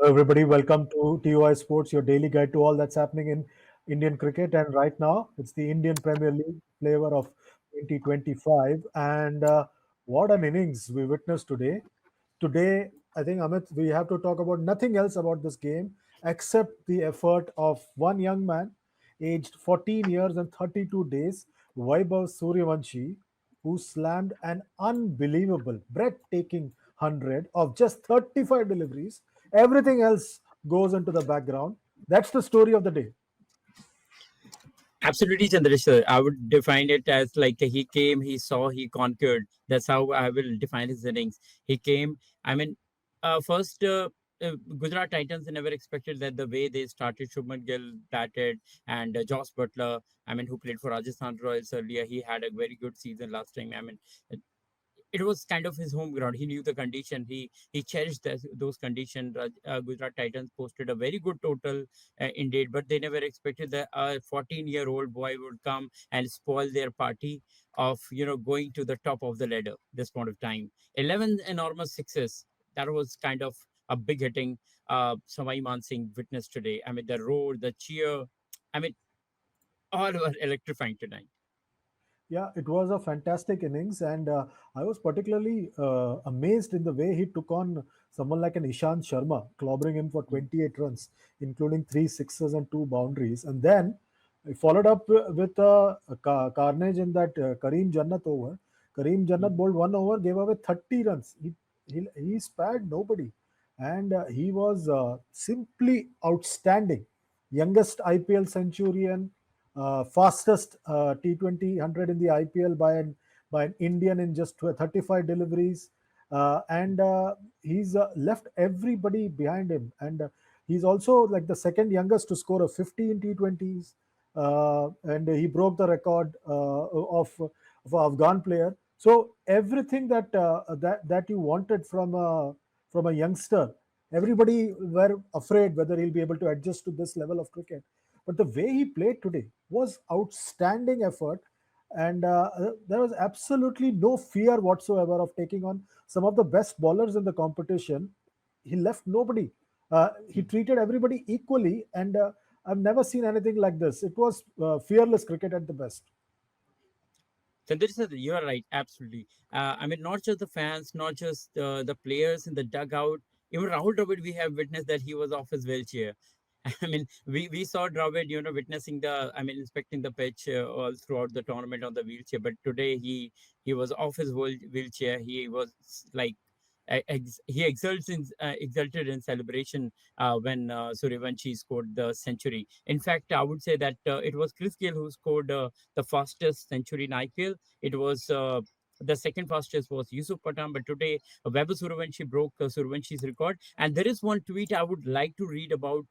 Everybody, welcome to TOI Sports, your daily guide to all that's happening in Indian cricket. And right now, it's the Indian Premier League flavor of 2025. And what an innings we witnessed today. Today, I think, Amit, we have to talk about nothing else about this game except the effort of one young man, aged 14 years and 32 days, Vaibhav Suryavanshi, who slammed an unbelievable, breathtaking 100 of just 35 deliveries. Everything else goes into the background. That's the story of the day. Absolutely, Chandresh, sir. I would define it as like he came, he saw, he conquered. That's how I will define his innings. He came. I mean, first, Gujarat Titans never expected that the way they started. Shubman Gill batted, and Josh Butler. I mean, who played for Rajasthan Royals earlier. He had a very good season last time. I mean, it was kind of his home ground. He knew the condition. He cherished those conditions. Gujarat Titans posted a very good total indeed, but they never expected that a 14-year-old boy would come and spoil their party of going to the top of the ladder. This point of time, 11 enormous sixes. That was kind of a big hitting. Samai Mansingh witnessed today. I mean, the roar, the cheer. I mean, all were electrifying tonight. Yeah, it was a fantastic innings, and I was particularly amazed in the way he took on someone like an Ishant Sharma, clobbering him for 28 runs, including three sixes and two boundaries. And then he followed up with a carnage in that Kareem Jannat over. Kareem Jannat bowled one over, gave away 30 runs. He spared nobody, and he was simply outstanding. Youngest IPL centurion, fastest T20 100 in the IPL by an Indian in just 35 deliveries, and he's left everybody behind him, and he's also like the second youngest to score a 50 in T20s, and he broke the record of an Afghan player. So everything that you wanted from a youngster, everybody were afraid whether he'll be able to adjust to this level of cricket. But the way he played today was outstanding effort, and there was absolutely no fear whatsoever of taking on some of the best bowlers in the competition. He left nobody. He treated everybody equally, and I've never seen anything like this. It was fearless cricket at the best. Chandresh, you are right, absolutely. I mean, not just the fans, not just the players in the dugout. Even Rahul Dravid, we have witnessed that he was off his wheelchair. I mean, we saw Dravid, witnessing inspecting the pitch all throughout the tournament on the wheelchair. But today he was off his wheelchair. He was like he exulted in celebration when Suryavanshi scored the century. In fact, I would say that it was Chris Gayle who scored the fastest century in IPL. It was the second fastest was Yusuf Pathan, but today Vaibhav Suryavanshi broke Suryavanshis record. And there is one tweet I would like to read about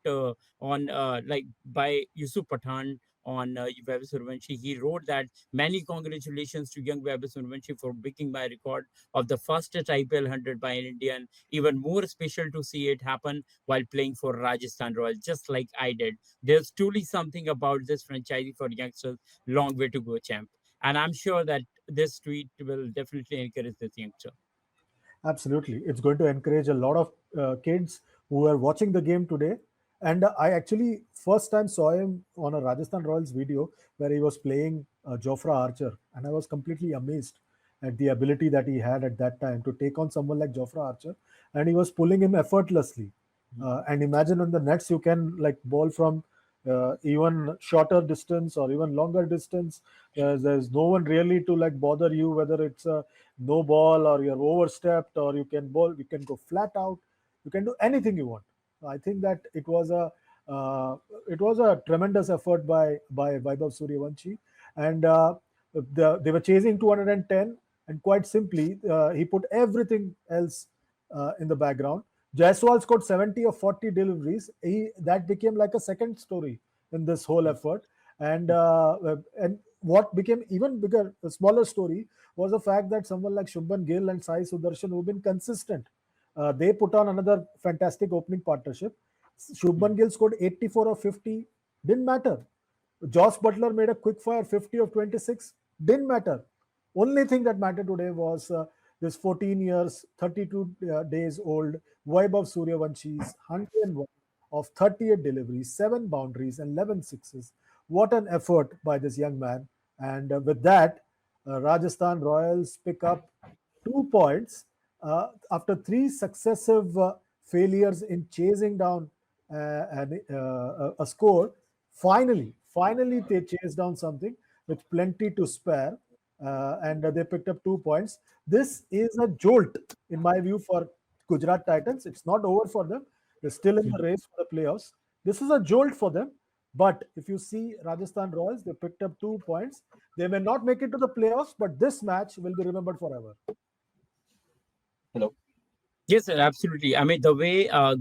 on like by Yusuf Pathan on Vaibhav Suryavanshi. He wrote that many congratulations to young Vaibhav Suryavanshi for breaking my record of the fastest IPL 100 by an Indian. Even more special to see it happen while playing for Rajasthan Royals, just like I did. There's truly something about this franchise for youngsters. Long way to go, champ. And I'm sure that this tweet will definitely encourage this youngster. Absolutely. It's going to encourage a lot of kids who are watching the game today. And I actually first time saw him on a Rajasthan Royals video where he was playing Jofra Archer. And I was completely amazed at the ability that he had at that time to take on someone like Jofra Archer. And he was pulling him effortlessly. And imagine on the nets, you can like bowl from even shorter distance or even longer distance. There's no one really to like bother you, whether it's a no ball or you're overstepped, or you can go flat out, you can do anything you want. I think that uh, it was a tremendous effort by Vaibhav Suryavanshi, and they were chasing 210, and quite simply he put everything else in the background. Jaiswal scored 70 or 40 deliveries. That became like a second story in this whole effort. And what became even bigger, a smaller story, was the fact that someone like Shubman Gill and Sai Sudarshan, who've been consistent, they put on another fantastic opening partnership. Shubman Gill scored 84 or 50, didn't matter. Josh Butler made a quick fire 50 of 26, didn't matter. Only thing that mattered today was This 14 years, 32 days old Vaibhav Suryavanshi's 101 of 38 deliveries, 7 boundaries, and 11 sixes. What an effort by this young man. And with that, Rajasthan Royals pick up 2 points after three successive failures in chasing down a score. Finally, they chased down something with plenty to spare, and they picked up 2 points. This is a jolt, in my view, for Gujarat Titans. It's not over for them. They're still in the Mhm. race for the playoffs. This is a jolt for them. But if you see Rajasthan Royals, they picked up 2 points. They may not make it to the playoffs, but this match will be remembered forever. Hello. Yes, sir, absolutely. I mean, the way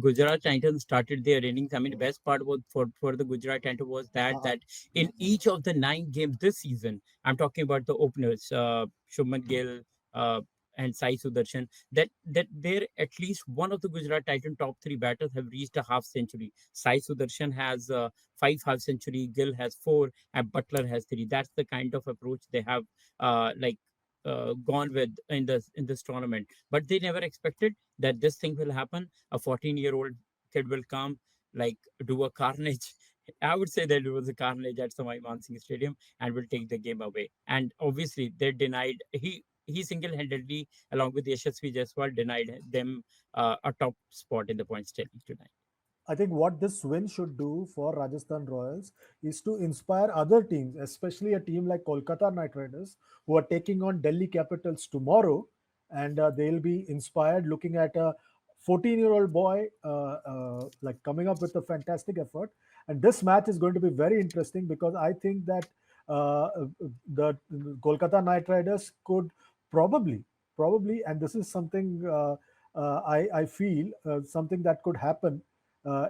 Gujarat Titans started their innings, I mean, the best part was for the Gujarat Titans was that in each of the 9 games this season, I'm talking about the openers, Shubman Gill uh, and Sai Sudarshan, that there at least one of the Gujarat Titan top three batters have reached a half century. Sai Sudarshan has 5 half century, Gill has 4, and Butler has 3. That's the kind of approach they have gone with in this tournament. But they never expected that this thing will happen. A 14-year-old kid will come, like, do a carnage. I would say that it was a carnage at Samai Mansingh Stadium and will take the game away. And obviously, they denied. He single-handedly, along with Yashasvi Jaiswal, denied them a top spot in the points tally tonight. I think what this win should do for Rajasthan Royals is to inspire other teams, especially a team like Kolkata Knight Riders, who are taking on Delhi Capitals tomorrow, and they'll be inspired looking at a 14-year-old boy like coming up with a fantastic effort. And this match is going to be very interesting because I think that the Kolkata Knight Riders could probably, and this is something I feel something that could happen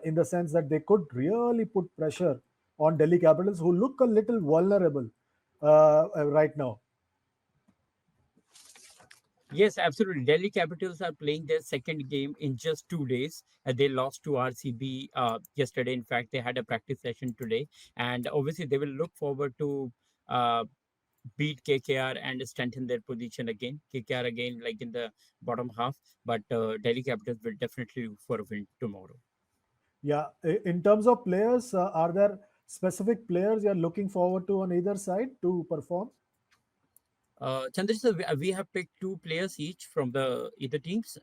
in the sense that they could really put pressure on Delhi Capitals, who look a little vulnerable right now. Yes, absolutely. Delhi Capitals are playing their second game in just 2 days. They lost to RCB yesterday. In fact, they had a practice session today, and obviously they will look forward to uh, beat KKR and strengthen their position again. KKR again, like in the bottom half, but Delhi Capitals will definitely look for a win tomorrow. Yeah, in terms of players, are there specific players you're looking forward to on either side to perform? Chandresh, sir, we have picked two players each from the either teams.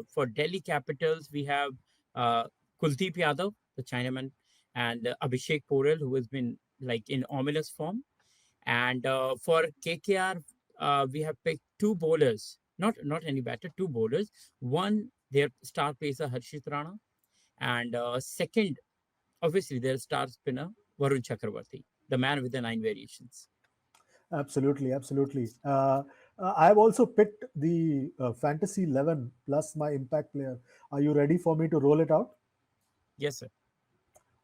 For Delhi Capitals, we have uh, Kuldeep Yadav, the Chinaman, and Abhishek Porel, who has been like in ominous form. And for KKR, we have picked two bowlers, not any batter, two bowlers. One, their star pacer Harshit Rana, and second, obviously their star spinner Varun Chakravarti, the man with the 9 variations. Absolutely, absolutely. I've also picked the Fantasy 11 plus my impact player. Are you ready for me to roll it out? Yes, sir.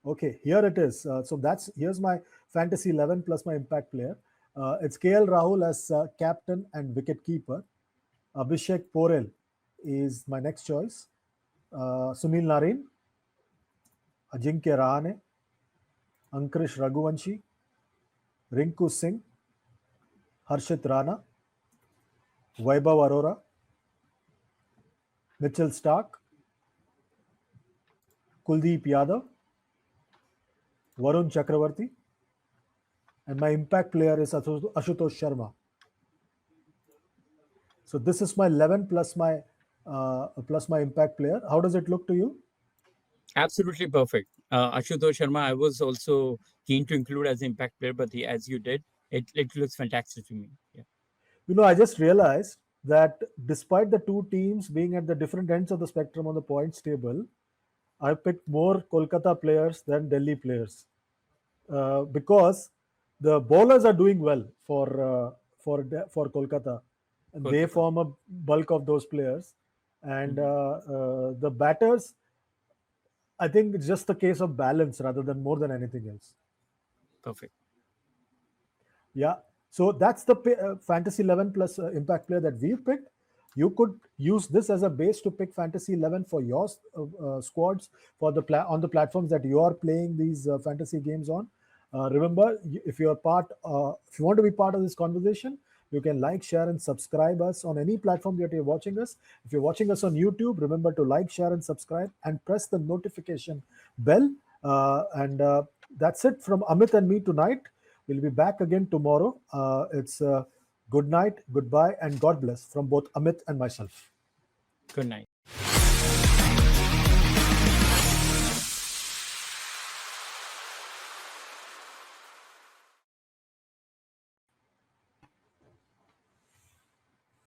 Okay, here it is. So here's my Fantasy 11 plus my impact player. It's KL Rahul as captain and wicket keeper. Abhishek Porel is my next choice. Sunil Narine, Ajinkya Rahane, Ankrish Raghuvanshi, Rinku Singh, Harshit Rana, Vaibhav Arora, Mitchell Stark, Kuldeep Yadav, Varun Chakravarti, and my impact player is Ashutosh Sharma. So this is my 11 plus my impact player. How does it look to you? Absolutely perfect. Ashutosh Sharma, I was also keen to include as impact player, but as you did, it looks fantastic to me. Yeah. I just realized that despite the two teams being at the different ends of the spectrum on the points table, I picked more Kolkata players than Delhi players because the bowlers are doing well for Kolkata, and they Kolkata. form a bulk of those players. And Mhm. the batters, I think it's just a case of balance rather than more than anything else. Perfect. Yeah. So that's the Fantasy 11 plus Impact player that we've picked. You could use this as a base to pick Fantasy 11 for your squads for on the platforms that you are playing these fantasy games on. Remember, if you're if you want to be part of this conversation, You can like, share, and subscribe us on any platform that you're watching us. If you're watching us on YouTube, remember to like, share, and subscribe, and press the notification bell. And that's it from Amit and me tonight. We'll be back again tomorrow. It's good night, goodbye, and God bless from both Amit and myself. Good night.